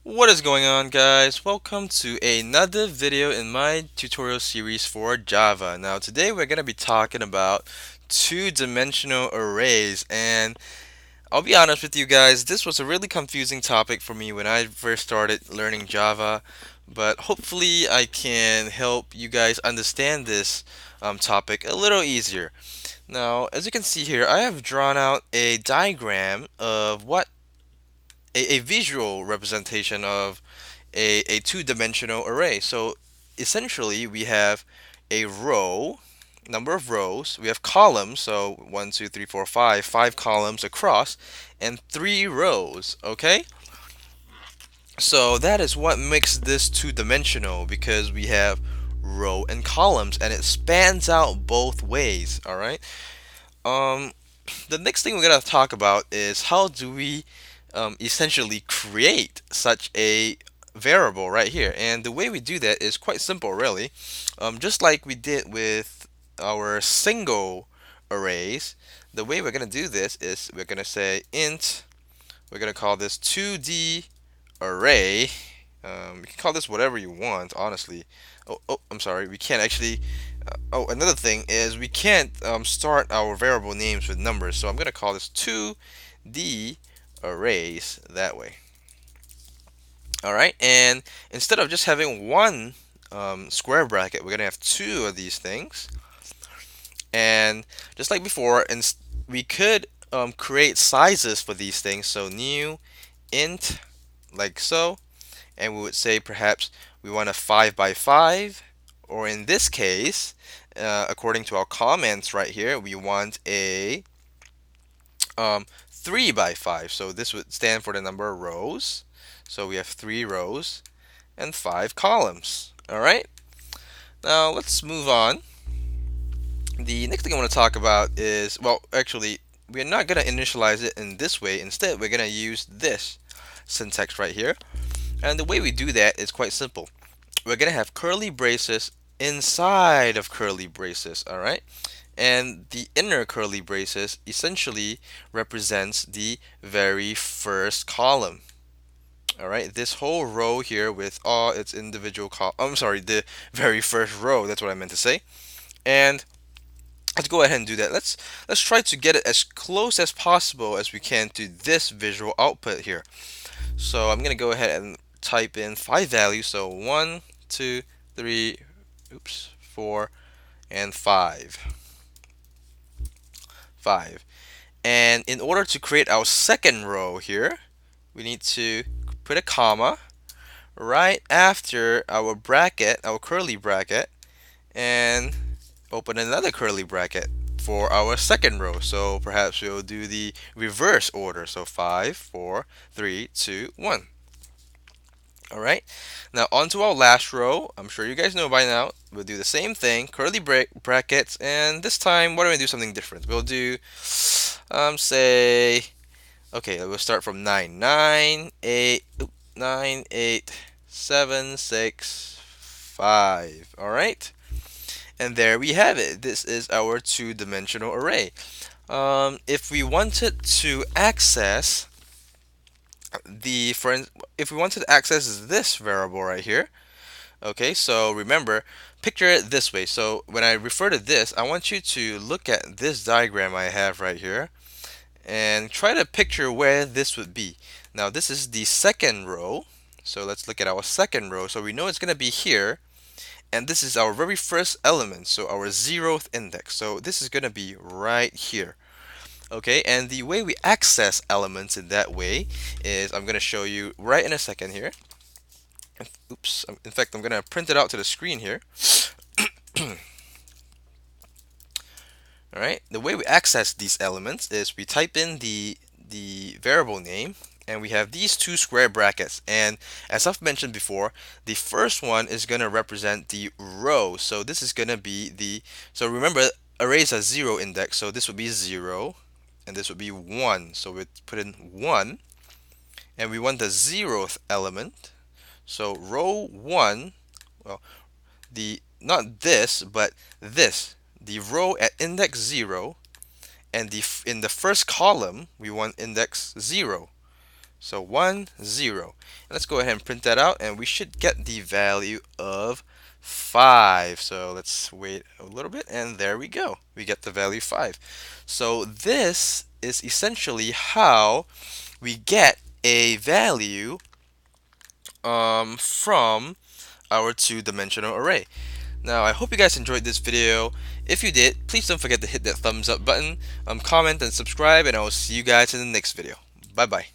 What is going on, guys? Welcome to another video in my tutorial series for Java. Now today we're going to be talking about two-dimensional arrays, and I'll be honest with you guys, this was a really confusing topic for me when I first started learning Java, but hopefully I can help you guys understand this topic a little easier. Now, as you can see here, I have drawn out a diagram of a visual representation of a two-dimensional array. So essentially, we have a row, number of rows. We have columns, so one, two, three, four, five columns across, and three rows. Okay, so that is what makes this two-dimensional because we have row and columns, and it spans out both ways. All right. Um, the next thing we're gonna talk about is how do we essentially create such a variable right here. And the way we do that is quite simple, really. Just like we did with our single arrays, the way we're gonna do this is we're gonna say int. We're gonna call this 2D array. You can call this whatever you want, honestly. Oh, I'm sorry. We can't actually. Oh, another thing is we can't start our variable names with numbers. So I'm going to call this 2D arrays that way. All right. And instead of just having one square bracket, we're going to have two of these things. And just like before, we could create sizes for these things. So new int, like so. And we would say perhaps we want a 5 by 5, or in this case, according to our comments right here, we want a 3 by 5. So this would stand for the number of rows. So we have 3 rows and 5 columns. All right. Now let's move on. The next thing I want to talk about is, well, actually, we're not going to initialize it in this way. Instead, we're going to use this syntax right here. And the way we do that is quite simple. We're going to have curly braces inside of curly braces, all right? And the inner curly braces essentially represents the very first column. All right, this whole row here with all its individual I'm sorry, the very first row. That's what I meant to say. And let's go ahead and do that. Let's try to get it as close as possible as we can to this visual output here. So I'm gonna go ahead and type in 5 values. So 1, 2, 3, oops, 4, and 5. 5. And in order to create our second row here, we need to put a comma right after our bracket, our curly bracket, and open another curly bracket for our second row. So perhaps we'll do the reverse order. So 5, 4, 3, 2, 1. All right. Now onto our last row. I'm sure you guys know by now. We'll do the same thing, curly brackets, and this time we're going to do something different. We'll do, say, okay, we'll start from 9, 9, 8, 9, 8, 7, 6, 5. All right. And there we have it. This is our two-dimensional array. If we wanted to access if we wanted to access this variable right here, okay, so remember, picture it this way. So when I refer to this, I want you to look at this diagram I have right here and try to picture where this would be. Now this is the second row, so let's look at our second row. So we know it's going to be here, and this is our very first element, so our 0th index. So this is going to be right here. Okay, and the way we access elements in that way is I'm going to show you right in a second here. Oops, in fact, I'm going to print it out to the screen here. All right, the way we access these elements is we type in the variable name, and we have these two square brackets. And as I've mentioned before, the first one is going to represent the row. So this is going to be so remember, arrays are 0 index, so this would be 0, and this would be 1. So we put in 1, and we want the 0th element. So row 1, well, not this, but this, the row at index 0, and in the first column we want index 0. So 1, 0. Let's go ahead and print that out, and we should get the value of 5. So let's wait a little bit, and there we go. We get the value 5. So this is essentially how we get a value from our two-dimensional array. Now, I hope you guys enjoyed this video. If you did, please don't forget to hit that thumbs up button, comment, and subscribe, and I will see you guys in the next video. Bye bye.